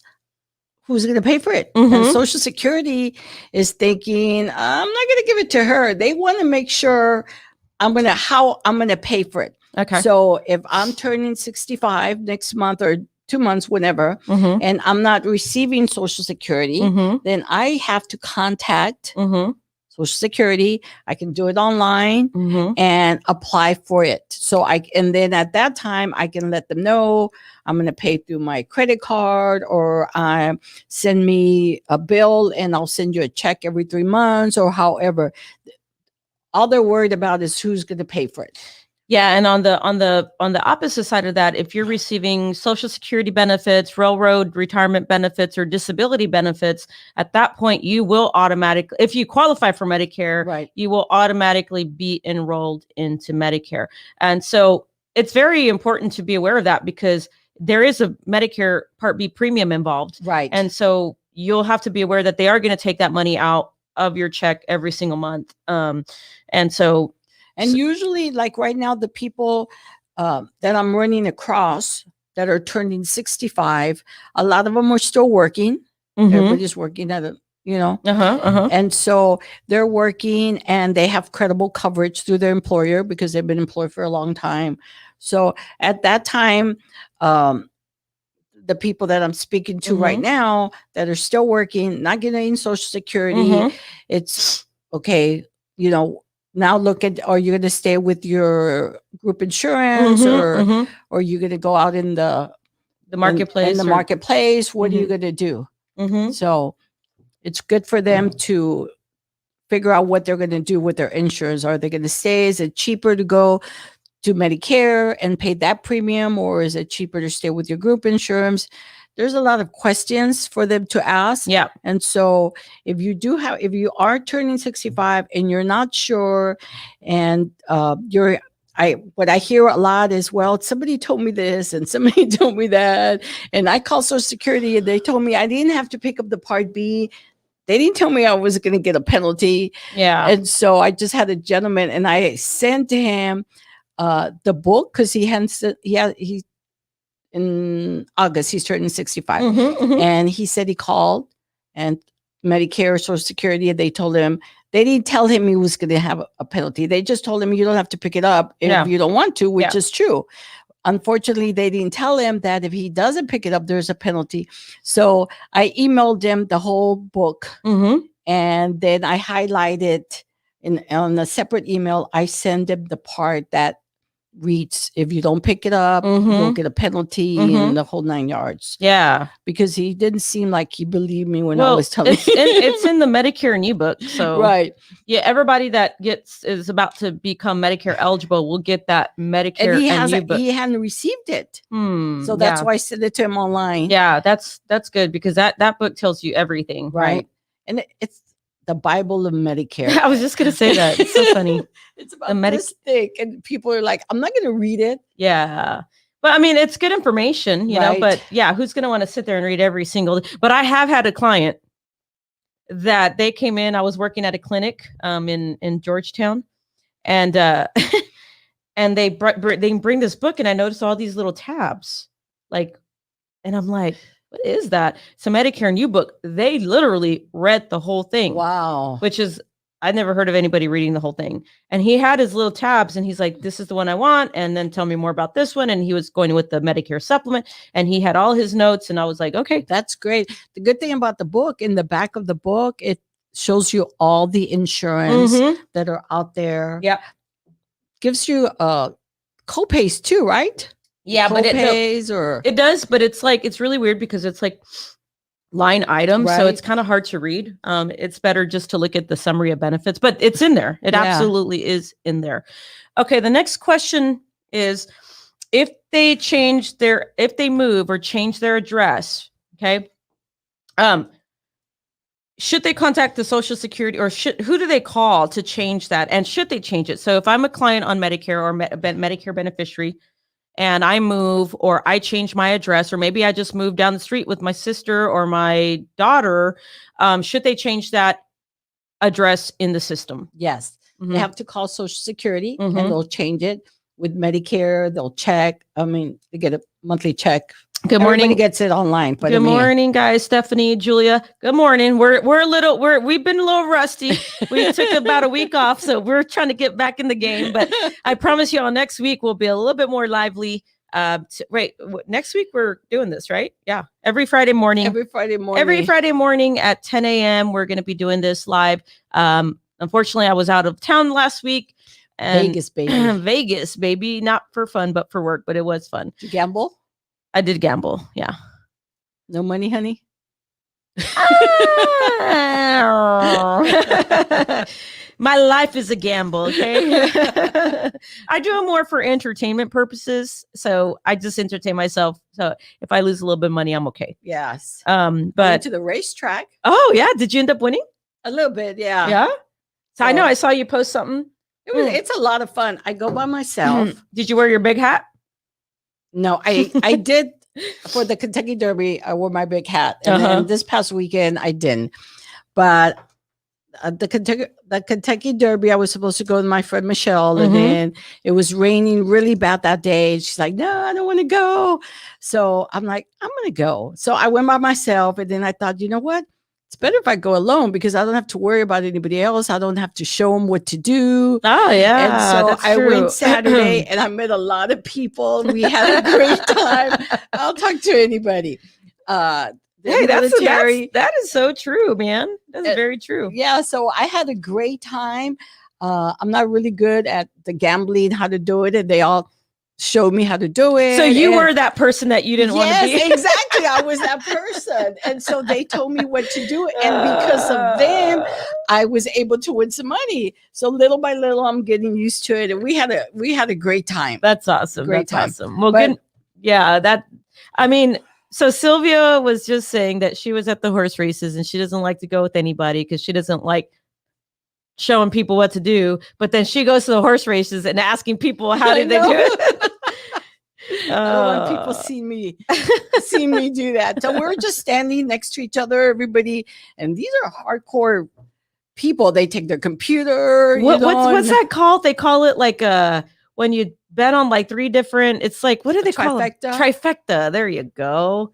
who's going to pay for it? And Social Security is thinking, I'm not going to give it to her. They want to make sure how I'm going to pay for it. Okay. So if I'm turning 65 next month or 2 months, whenever, and I'm not receiving Social Security, then I have to contact Social Security. I can do it online and apply for it. So and then at that time I can let them know I'm going to pay through my credit card, or send me a bill and I'll send you a check every 3 months, or however. all they're worried about is who's going to pay for it. Yeah, and on the opposite side of that, if you're receiving Social Security benefits, railroad retirement benefits, or disability benefits, at that point you will automatically, if you qualify for Medicare, Right. you will automatically be enrolled into Medicare. And so it's very important to be aware of that, because there is a Medicare Part B premium involved. Right. And so you'll have to be aware that they are going to take that money out of your check every single month. And so usually, like right now, the people that I'm running across that are turning 65, a lot of them are still working. Everybody's working at a, and so they're working and they have credible coverage through their employer because they've been employed for a long time. So at that time, the people that I'm speaking to right now that are still working, not getting Social Security, it's okay, now look at, are you going to stay with your group insurance or are you going to go out in the marketplace? In the marketplace, what are you going to do? So it's good for them to figure out what they're going to do with their insurance. Are they going to stay? Is it cheaper to go to Medicare and pay that premium, or is it cheaper to stay with your group insurance? There's a lot of questions for them to ask. Yeah. And so if you are turning 65 and you're not sure, and what I hear a lot is, well, somebody told me this and somebody told me that, and I called Social Security and they told me I didn't have to pick up the Part B. They didn't tell me I was going to get a penalty. Yeah. And so I just had a gentleman and I sent to him the book, because he in August he's turning 65, and he said he called and Medicare, Social Security, and they didn't tell him he was going to have a penalty. They just told him you don't have to pick it up if you don't want to, which is true. Unfortunately, they didn't tell him that if he doesn't pick it up, there's a penalty. So I emailed him the whole book, and then I highlighted on a separate email. I send him the part that reads, if you don't pick it up, you'll get a penalty and the whole 9 yards. Yeah. Because he didn't seem like he believed me when I was telling him. It's in the Medicare new book. So right. Yeah, everybody that is about to become Medicare eligible will get that Medicare and new book. He hadn't received it. So that's why I sent it to him online. Yeah, that's good, because that book tells you everything. Right. And it's the Bible of Medicare. I was just going to say that. It's so funny. It's about this thick, and people are like, I'm not going to read it. Yeah. But I mean, it's good information, you know, but yeah, who's going to want to sit there and read every single, but I have had a client that they came in, I was working at a clinic in Georgetown, and and they bring this book, and I noticed all these little tabs, and I'm like, what is that? It's a Medicare new book. They literally read the whole thing. Wow. Which is, I'd never heard of anybody reading the whole thing. And he had his little tabs, and he's like, this is the one I want. And then tell me more about this one. And he was going with the Medicare supplement, and he had all his notes. And I was like, okay, that's great. The good thing about the book, in the back of the book, it shows you all the insurance that are out there. Yeah. Gives you copays too, right? Yeah, but it does, but it's really weird because it's like line items, so it's kind of hard to read. It's better just to look at the summary of benefits, but it's in there. It absolutely is in there. Okay, the next question is, if they move or change their address, okay, should they contact the Social Security, or who do they call to change that? And should they change it? So if I'm a client on Medicare or Medicare beneficiary, and I move, or I change my address, or maybe I just moved down the street with my sister or my daughter, should they change that address in the system? Yes. They have to call Social Security, and they'll change it. With Medicare, they'll check. I mean, they get a monthly check. Good morning. Everybody gets it online. But good morning, guys. Stephanie, Julia. Good morning. We've been a little rusty. We took about a week off, so we're trying to get back in the game. But I promise y'all, next week we'll be a little bit more lively. Next week we're doing this, right? Yeah, every Friday morning. Every Friday morning at 10 a.m. We're going to be doing this live. Unfortunately, I was out of town last week. Vegas, baby. Vegas, baby. Not for fun, but for work. But it was fun. Did you gamble? I did gamble. Yeah. No money, honey? My life is a gamble, okay? I do it more for entertainment purposes. So I just entertain myself. So if I lose a little bit of money, I'm okay. Yes. I went But to the racetrack. oh yeah, did you end up winning? A little bit, yeah. Yeah. So I know So- I saw you post something. It's a lot of fun. I go by myself. Did you wear your big hat? No, I did for the Kentucky Derby. I wore my big hat, and then this past weekend I didn't. But the Kentucky Derby, I was supposed to go with my friend Michelle, and then it was raining really bad that day. She's like, "No, I don't want to go." So I'm like, "I'm gonna go." So I went by myself, and then I thought, you know what? It's better if I go alone because I don't have to worry about anybody else. I don't have to show them what to do. Oh yeah, and so that's I true. went Saturday, and I met a lot of people. We had a great time. I'll talk to anybody. Hey, that is so true, man. That's very true. Yeah, so I had a great time. I'm not really good at the gambling, how to do it, and they all showed me how to do it. So you were that person that you didn't want to be. Yes, exactly. I was that person, and so they told me what to do, and because of them, I was able to win some money. So little by little, I'm getting used to it, and we had a great time. That's awesome. Great That's time. awesome. Well, good. Yeah, I mean. So Sylvia was just saying that she was at the horse races and she doesn't like to go with anybody because she doesn't like showing people what to do. But then she goes to the horse races and asking people how did they do it. I don't want people see me do that. So we're just standing next to each other, everybody, and these are hardcore people. They take their computer. What's that called? They call it like when you bet on like 3 different, it's like, what do they call it? Trifecta. There you go.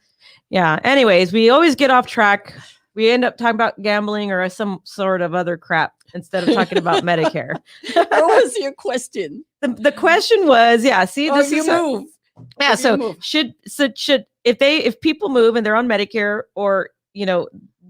Yeah. Anyways, we always get off track. We end up talking about gambling or some sort of other crap instead of talking about Medicare. What was your question? The question was, yeah, see, this is move. Yeah. So should if people move and they're on Medicare, or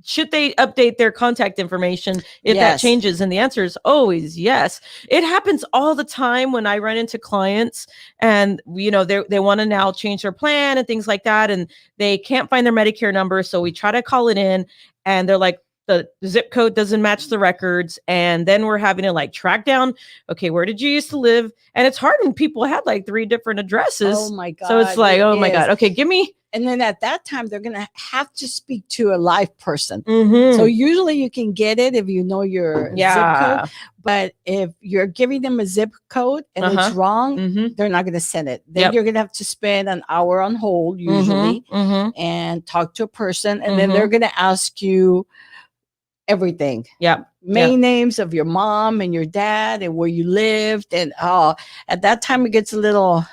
should they update their contact information if that changes? And the answer is always yes. It happens all the time when I run into clients and, they want to now change their plan and things like that. And they can't find their Medicare number. So we try to call it in and they're like, the zip code doesn't match the records. And then we're having to like track down, okay, where did you used to live? And it's hard when people had like 3 different addresses. Oh my God. So it's like, my God. Okay, give me. And then at that time, they're going to have to speak to a live person. So usually you can get it if you know your zip code. But if you're giving them a zip code and it's wrong, they're not going to send it. Then you're going to have to spend an hour on hold usually and talk to a person. And then they're going to ask you everything. Main names of your mom and your dad and where you lived. And at that time, it gets a little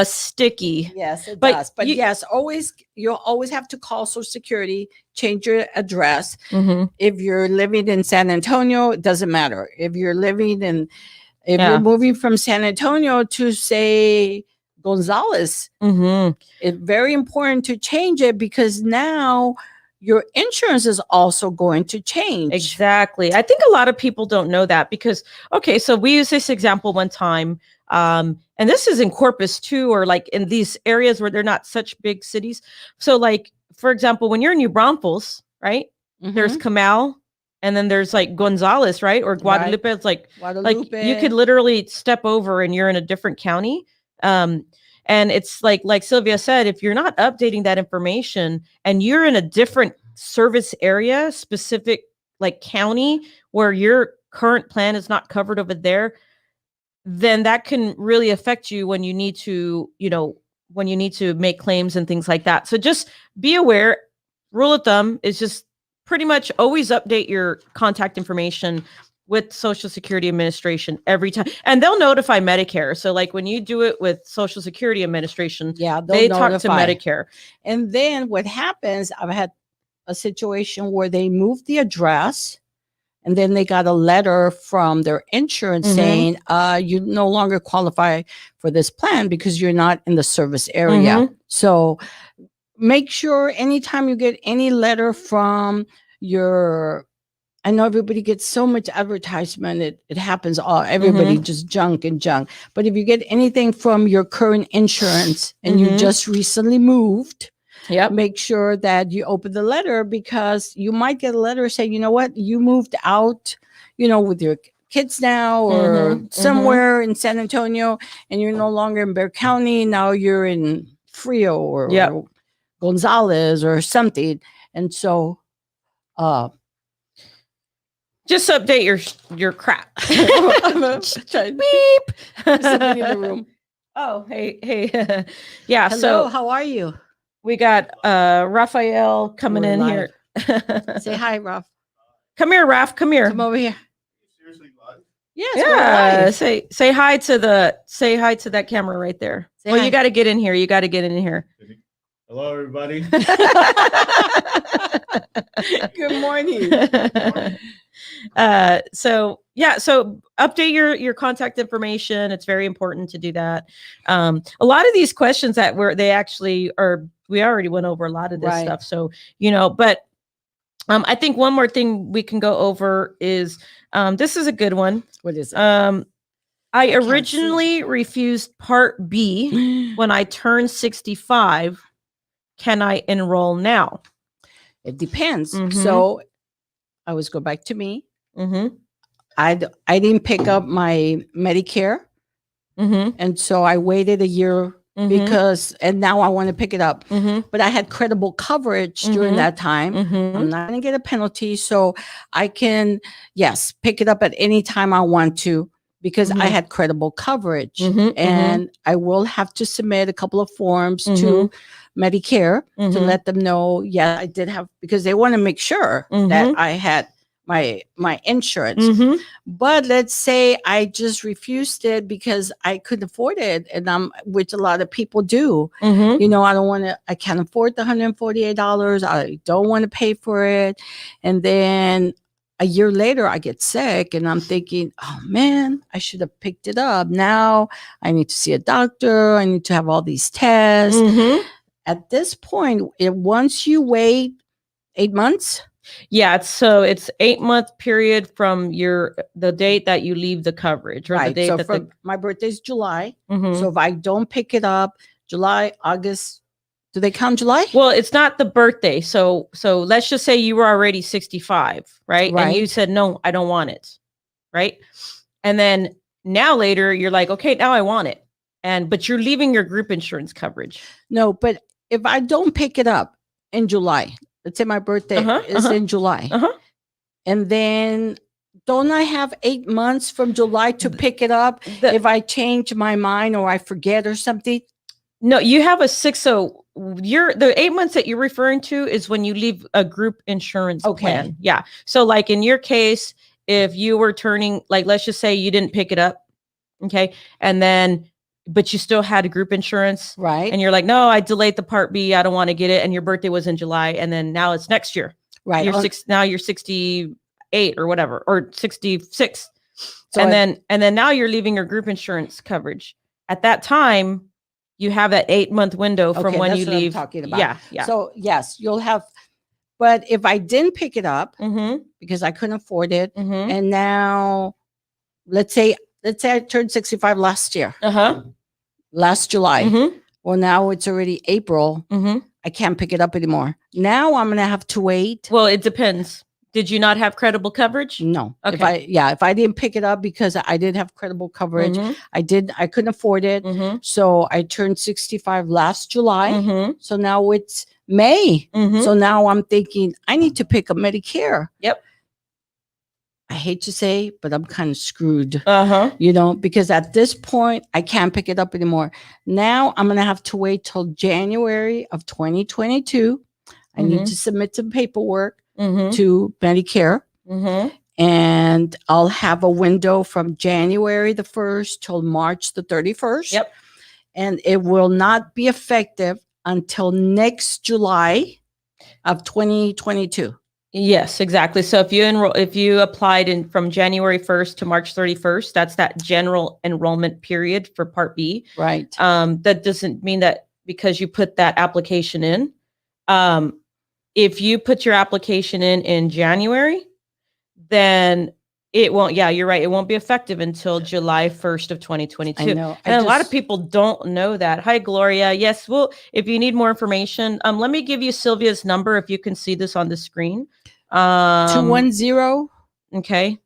sticky. Yes, it does. But yes, you'll always have to call Social Security, change your address. If you're living in San Antonio, it doesn't matter. If you're you're moving from San Antonio to, say, Gonzales, it's very important to change it because now your insurance is also going to change. Exactly. I think a lot of people don't know that because, okay, so we used this example one time. And this is in Corpus too, or like in these areas where they're not such big cities. So like, for example, when you're in New Braunfels, right? There's Camal and then there's like Gonzales, right? Or Guadalupe. Right. It's like you could literally step over and you're in a different county. And it's like Sylvia said, if you're not updating that information and you're in a different service area, specific like county where your current plan is not covered over there, then that can really affect you when you need to, make claims and things like that. So just be aware. Rule of thumb is just pretty much always update your contact information with Social Security Administration every time. And they'll notify Medicare. So like when you do it with Social Security Administration, they talk to Medicare. And then what happens, I've had a situation where they moved the address and then they got a letter from their insurance saying, you no longer qualify for this plan because you're not in the service area. So make sure anytime you get any letter from I know everybody gets so much advertisement. It happens everybody just junk. But if you get anything from your current insurance and you just recently moved, make sure that you open the letter because you might get a letter saying, you know what, you moved out with your kids now or somewhere in San Antonio, and you're no longer in Bexar County. Now you're in Frio or Gonzales or something. And so, just update your crap. Beep. Somebody in the room. Oh, hey. Yeah. Hello, so how are you? We got Raphael coming in live. here. Say hi, Raph. Come here, Raph. Come here. Come over here. Seriously live? Yes, Yeah. we're live. Say hi to that camera right there. Say well, hi. you got to get in here. You got to get in here. Hello, everybody. Good morning. So update your contact information. It's very important to do that. A lot of these questions that we already went over a lot of this stuff. So, but I think one more thing we can go over is this is a good one. What is it? I originally refused Part B when I turned 65. Can I enroll now? It depends. Mm-hmm. So I always go back to me. Mm-hmm. I didn't pick up my Medicare. Mm-hmm. And so I waited a year and now I want to pick it up. Mm-hmm. But I had credible coverage during that time. Mm-hmm. I'm not going to get a penalty. So I can, pick it up at any time I want to because I had credible coverage. And I will have to submit a couple of forms to Medicare to let them know, I did have, because they want to make sure that I had my insurance. But let's say I just refused it because I couldn't afford it, and which a lot of people do. I don't want to, I can't afford the $148. I don't want to pay for it. And then a year later I get sick and I'm thinking, oh man, I should have picked it up. Now I need to see a doctor. I need to have all these tests. At this point, once you wait 8 months. Yeah, it's 8-month period from the date that you leave the coverage, or the date that my birthday's July. So if I don't pick it up, July, August, do they count July? Well, it's not the birthday. So let's just say you were already 65, right? And you said, no, I don't want it. Right. And then now later you're like, okay, now I want it. But you're leaving your group insurance coverage. No, but if I don't pick it up in July, let's say my birthday is in July. And then don't I have 8 months from July to pick it up if I change my mind or I forget or something? No, you have a 6. So the 8 months that you're referring to is when you leave a group insurance plan. Yeah. So like in your case, if you were turning, like, let's just say you didn't pick it up. Okay. And then, but you still had a group insurance. Right. And you're like, no, I delayed the Part B. I don't want to get it. And your birthday was in July. And then now it's next year. Right. Now you're 68 or whatever, or 66. So and then now you're leaving your group insurance coverage. At that time, you have that 8-month window from when you leave. I'm talking about. Yeah. So yes, you'll have, but if I didn't pick it up because I couldn't afford it, and now let's say I turned 65 last year. Last July. Well, now it's already April. I can't pick it up anymore. Now I'm going to have to wait. Well, it depends. Did you not have credible coverage? No. Okay. If I didn't pick it up because I did have credible coverage, I couldn't afford it. So I turned 65 last July. So now it's May. So now I'm thinking I need to pick up Medicare. Yep. I hate to say, but I'm kind of screwed, because at this point, I can't pick it up anymore. Now I'm going to have to wait till January of 2022. I need to submit some paperwork to Medicare. And I'll have a window from January the 1st till March the 31st. Yep. And it will not be effective until next July of 2022. Yes, exactly. So if you applied from January 1st to March 31st, that's that general enrollment period for Part B. Right. That doesn't mean that because you put that application in, if you put your application in January, then it won't. Yeah, you're right. It won't be effective until July 1st of 2022. I know. And a lot of people don't know that. Hi, Gloria. Yes. Well, if you need more information, let me give you Sylvia's number if you can see this on the screen. 210 Okay.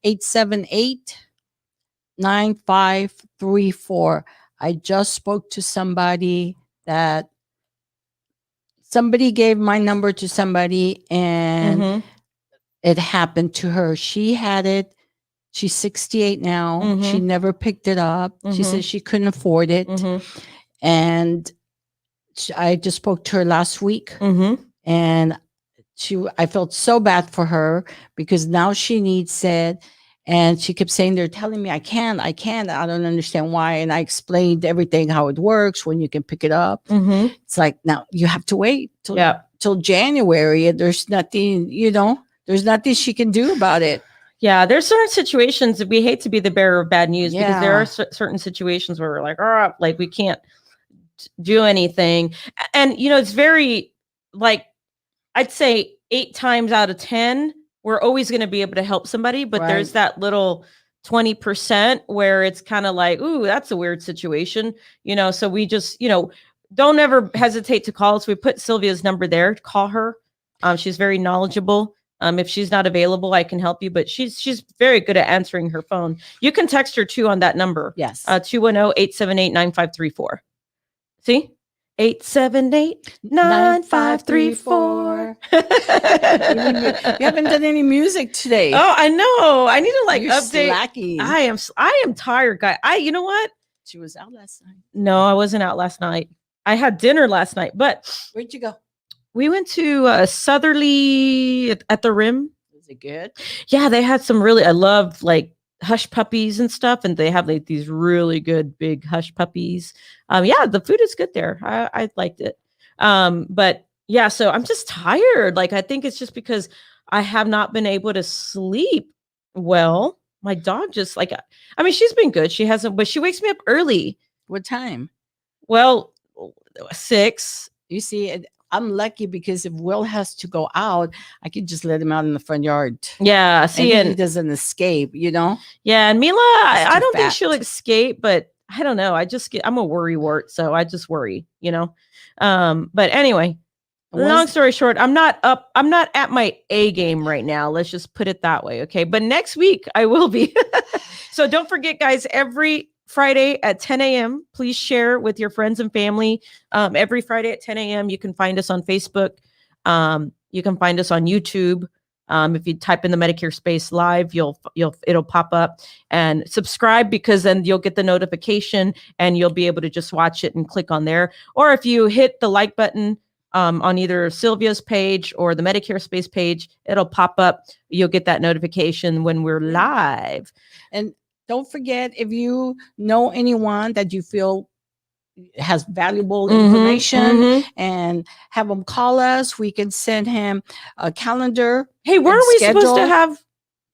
878-9534. I just spoke to somebody that somebody gave my number to somebody and Mhm. it happened to her. She had it. She's 68 now. She Mhm. never picked it up. She Mhm. said she couldn't afford it. Mhm. And I just spoke to her last week Mhm. and I felt so bad for her because now she needs it. And she kept saying, they're telling me I can't. I don't understand why. And I explained everything, how it works, when you can pick it up. Mhm. It's like, now you have to wait Yeah. till January. And there's nothing, there's nothing she can do about it. Yeah, there's certain situations that we hate to be the bearer of bad news because there are Yeah. certain situations where we're like, oh, like we can't do anything. And, it's very, like, I'd say 8 times out of 10, we're always going to be able to help somebody. But there's Right. that little 20% where it's kind of like, ooh, that's a weird situation. So we just, don't ever hesitate to call us. We put Sylvia's number there. Call her. She's very knowledgeable. If she's not available, I can help you. But she's very good at answering her phone. You can text her too on that number. Yes. 210-878-9534. See? 878-9534. You haven't done any music today. Oh, I know. I need to You're update. slacking. I am tired, guy. You know what? She was out last night. No, I wasn't out last night. I had dinner last night, but Where'd you go? we went to Southerly at the Rim. Is it good? Yeah, they had some really, I love like hush puppies and stuff, and they have like these really good big hush puppies. Yeah, the food is good there. I liked it. But yeah, so I'm just tired. Like I think it's just because I have not been able to sleep well. My dog just like, I mean, she's been good. She hasn't, but she wakes me up early. What time? Well, 6. You see, I'm lucky because if Will has to go out, I can just let him out in the front yard. Yeah, see, and he doesn't escape, Yeah, and Mila, I don't think fat. she'll escape, but I don't know. I'm a worry wart, so I just worry, But anyway, long story short, I'm not at my A game right now. Let's just put it that way, okay? But next week I will be. So don't forget, guys, every Friday at 10 a.m. Please share with your friends and family. Every Friday at 10 a.m. You can find us on Facebook. You can find us on YouTube. If you type in the Medicare Space Live, it'll pop up, and subscribe because then you'll get the notification and you'll be able to just watch it and click on there. Or if you hit the like button on either Sylvia's page or the Medicare Space page, it'll pop up. You'll get that notification when we're live. And don't forget, if you know anyone that you feel has valuable information and have them call us, we can send him a calendar. Hey, weren't we supposed to have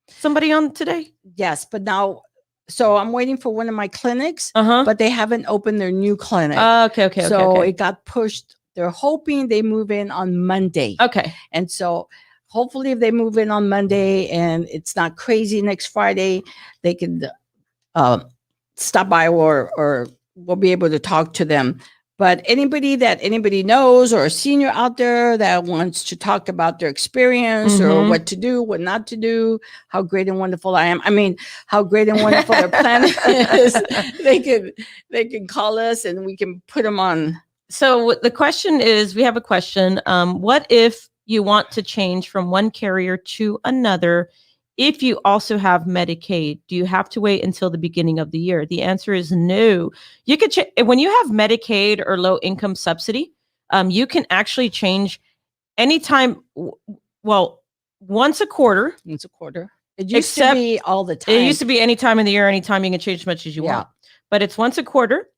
somebody on today? Yes, but now, so I'm waiting for one of my clinics, but they haven't opened their new clinic. Okay. So it got pushed. They're hoping they move in on Monday. Okay. And so hopefully if they move in on Monday and it's not crazy next Friday, they can stop by or we'll be able to talk to them. But anybody knows or a senior out there that wants to talk about their experience or what to do, what not to do, how great and wonderful I am. I mean, how great and wonderful their plan is. They can call us and we can put them on. So the question is, we have a question. What if you want to change from one carrier to another? If you also have Medicaid, do you have to wait until the beginning of the year? The answer is no. You could when you have Medicaid or low income subsidy, you can actually change anytime. Well, once a quarter. Once a quarter. It used to be all the time. It used to be any time in the year, anytime you can change as much as you want. But it's once a quarter.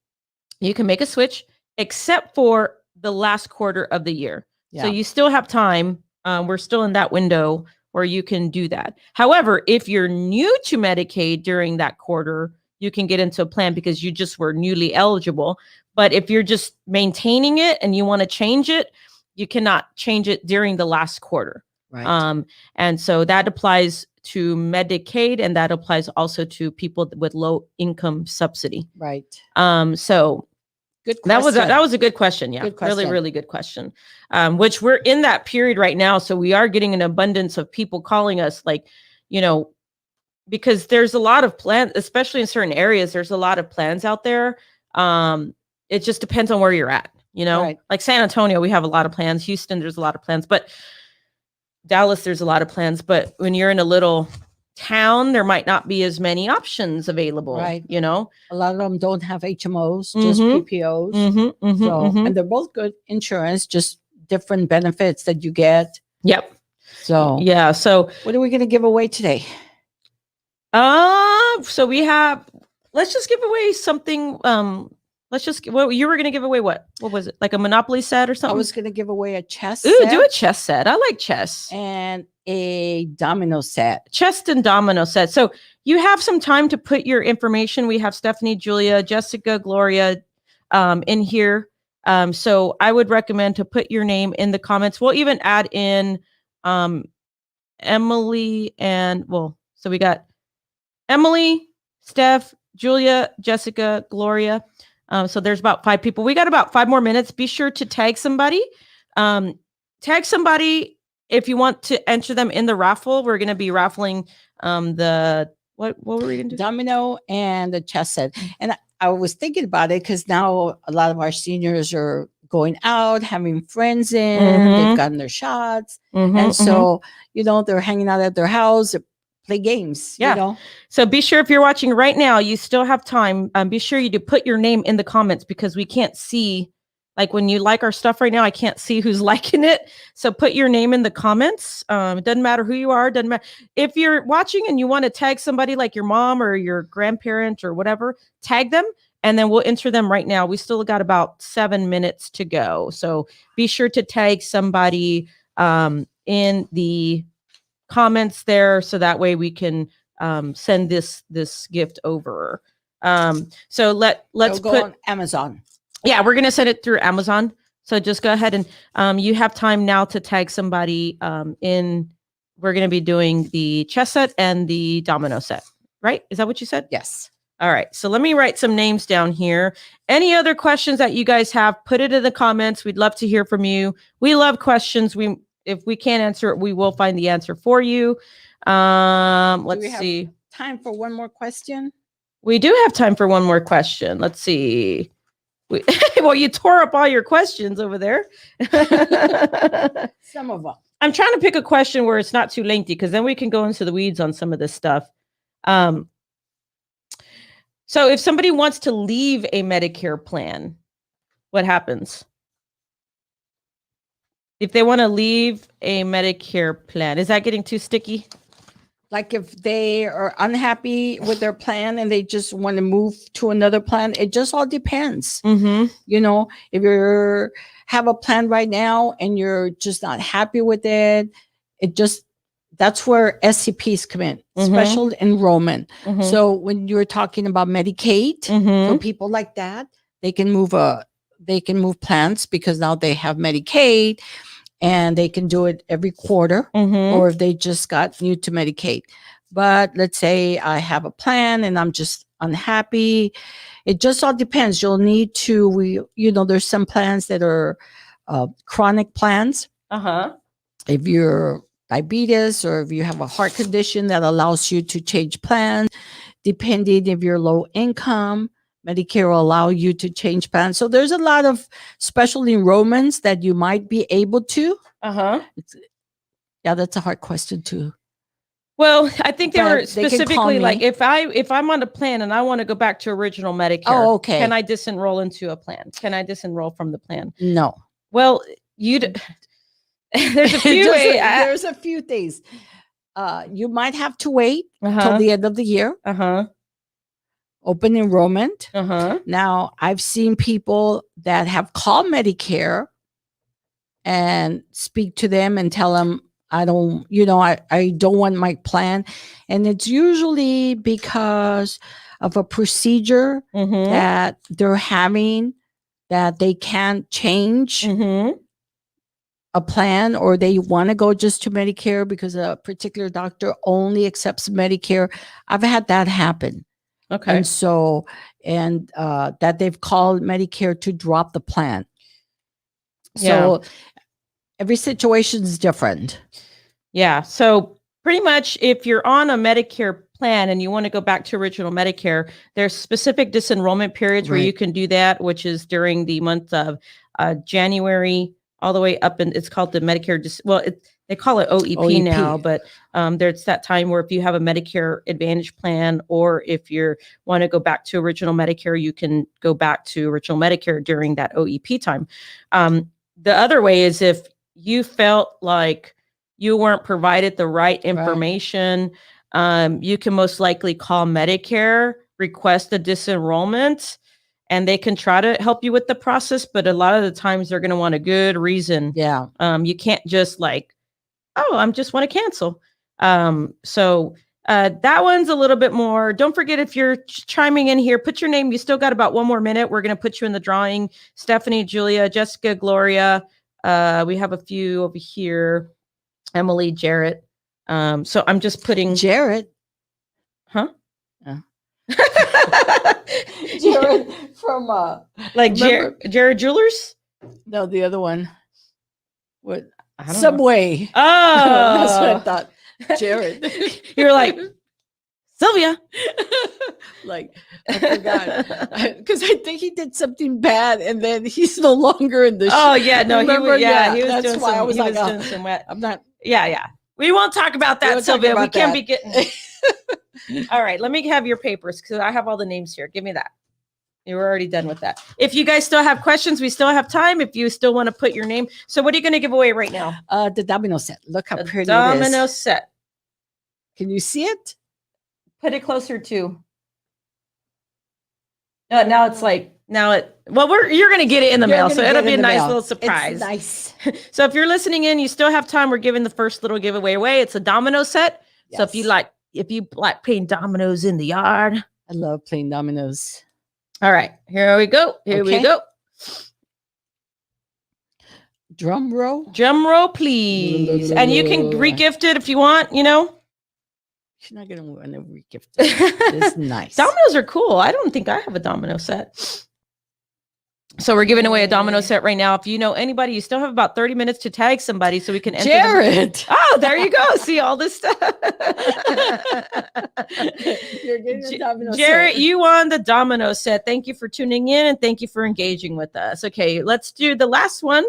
You can make a switch, except for the last quarter of the year. So you still have time. We're still in that window where you can do that. However, if you're new to Medicaid during that quarter, you can get into a plan because you just were newly eligible. But if you're just maintaining it and you want to change it, you cannot change it during the last quarter. Right. And so that applies to Medicaid, and that applies also to people with low income subsidy. Right. So good question. That was a good question. Yeah. Good question. Really, really good question. Which we're in that period right now. So we are getting an abundance of people calling us like, because there's a lot of plans, especially in certain areas, there's a lot of plans out there. It just depends on where you're at, Right. like San Antonio, we have a lot of plans. Houston, there's a lot of plans, but Dallas, there's a lot of plans. But when you're in a little town, there might not be as many options available, Right. A lot of them don't have HMOs, just Mhm. PPOs. So, And they're both good insurance, just different benefits that you get. Yep. So Yeah. So, what are we going to give away today? so let's just give away something. You were going to give away what was it? Like a Monopoly set or I something? was going to give away a chess Ooh, set do a chess set. I like chess. and a domino set. Chess and domino set. So you have some time to put your information. We have Stephanie, Julia, Jessica, Gloria in here. So I would recommend to put your name in the comments. We'll even add in Emily so we got Emily, Steph, Julia, Jessica, Gloria. So there's about 5 people. We got about 5 more minutes. Be sure to tag somebody. Tag somebody if you want to enter them in the raffle. We're going to be raffling what were we going to do? Domino and the chess set. And I was thinking about it because now a lot of our seniors are going out, having friends in, they've gotten their shots. And so, they're hanging out at their house, play games. Yeah. So be sure if you're watching right now, you still have time. Be sure you do put your name in the comments because we can't see, like when you like our stuff right now, I can't see who's liking it. So put your name in the comments. It doesn't matter who you are. Doesn't matter if you're watching and you want to tag somebody like your mom or your grandparent or whatever, tag them. And then we'll enter them right now. We still got about 7 minutes to go. So be sure to tag somebody in the comments there. So that way we can send this gift over. So let's go on Amazon. Yeah, we're going to send it through Amazon. So just go ahead and you have time now to tag somebody in. We're going to be doing the chess set and the domino set, right? Is that what you said? Yes. All right. So let me write some names down here. Any other questions that you guys have, put it in the comments. We'd love to hear from you. We love questions. If we can't answer it, we will find the answer for you. Let's see. Time for one more question? We do have time for one more question. Let's see. Well, you tore up all your questions over there. Some of them. I'm trying to pick a question where it's not too lengthy because then we can go into the weeds on some of this stuff. So if somebody wants to leave a Medicare plan, what happens? If they want to leave a Medicare plan, is that getting too sticky? Like if they are unhappy with their plan and they just want to move to another plan, it just all depends. If you have a plan right now and you're just not happy with it, that's where SCPs come in, special enrollment. So when you're talking about Medicaid, for people like that, they can move plans because now they have Medicaid and they can do it every quarter, or if they just got new to Medicaid. But let's say I have a plan and I'm just unhappy. It just all depends. You'll need to, there's some plans that are chronic plans. If you're diabetes or if you have a heart condition that allows you to change plans, depending if you're low income, Medicare will allow you to change plans. So there's a lot of special enrollments that you might be able to. Yeah, that's a hard question too. Well, I think they were specifically like if I'm on a plan and I want to go back to original Medicare, okay. Can I disenroll into a plan? Can I disenroll from the plan? No. Well, there's a few there's a few things. You might have to wait till the end of the year. Open enrollment. Now, I've seen people that have called Medicare and speak to them and tell them, I don't want my plan. And it's usually because of a procedure that they're having that they can't change a plan, or they want to go just to Medicare because a particular doctor only accepts Medicare. I've had that happen. Okay. And so, that they've called Medicare to drop the plan. So every situation is different. Yeah. So pretty much if you're on a Medicare plan and you want to go back to original Medicare, there's specific disenrollment periods where you can do that, which is during the month of January all the way up, and it's called the Medicare. They call it OEP now, but there's that time where if you have a Medicare Advantage plan, or if you want to go back to original Medicare, you can go back to original Medicare during that OEP time. The other way is if you felt like you weren't provided the right information, you can most likely call Medicare, request a disenrollment, and they can try to help you with the process. But a lot of the times they're going to want a good reason. Yeah. You can't just like, oh, I just want to cancel. So that one's a little bit more. Don't forget, if you're chiming in here, put your name. You still got about 1 more minute. We're going to put you in the drawing. Stephanie, Julia, Jessica, Gloria. We have a few over here. Emily, Jarrett. So I'm just putting Jarrett. Huh? Jarrett from like Jared Jewelers? No, the other one. What? I don't know. Subway. Oh, That's what I thought. Jared. You're like Sylvia. Like, I forgot. Because I think he did something bad and then he's no longer in the show. Oh, yeah. No, Remember? he was That's doing why some, I was like, doing some wet. I'm not. Yeah. We won't talk about that, Sylvia. We can't be getting. All right. Let me have your papers because I have all the names here. Give me that. You were already done with that. If you guys still have questions, we still have time. If you still want to put your name. So what are you going to give away right now? The domino set. Look how pretty it is. Domino set. Can you see it? Put it closer to. Now it's like, you're going to get it in the mail. So it'll be a nice little surprise. It's nice. So if you're listening in, you still have time. We're giving the first little giveaway away. It's a domino set. Yes. So if you like playing dominoes in the yard. I love playing dominoes. All right, here we go. Here we go. Drum roll. Drum roll, please. And you can regift it if you want, you know. She's not going to want to regift it. It's nice. Dominoes are cool. I don't think I have a domino set. So we're giving away a domino set right now. If you know anybody, you still have about 30 minutes to tag somebody so we can enter Jared. Oh, there you go. See all this stuff. You're getting a domino Jared, set. you won the domino set. Thank you for tuning in and thank you for engaging with us. Okay, let's do the last one.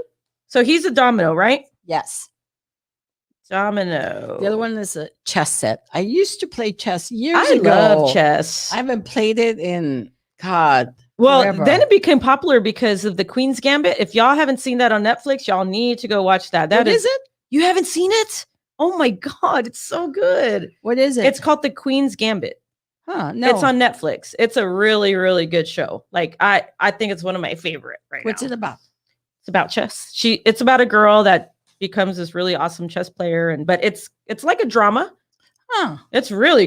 So he's a domino, right? Yes. Domino. The other one is a chess set. I used to play chess years ago. I love chess. I haven't played it in, God. Well, forever. then it became popular because of the Queen's Gambit. If y'all haven't seen that on Netflix, y'all need to go watch that. What is it? You haven't seen it? Oh my God, it's so good. What is it? It's called the Queen's Gambit. Huh? No. It's on Netflix. It's a really, really good show. Like I think it's one of my favorite right What's now. it about? It's about chess. It's about a girl that becomes this really awesome chess player, but it's like a drama. Huh. It's really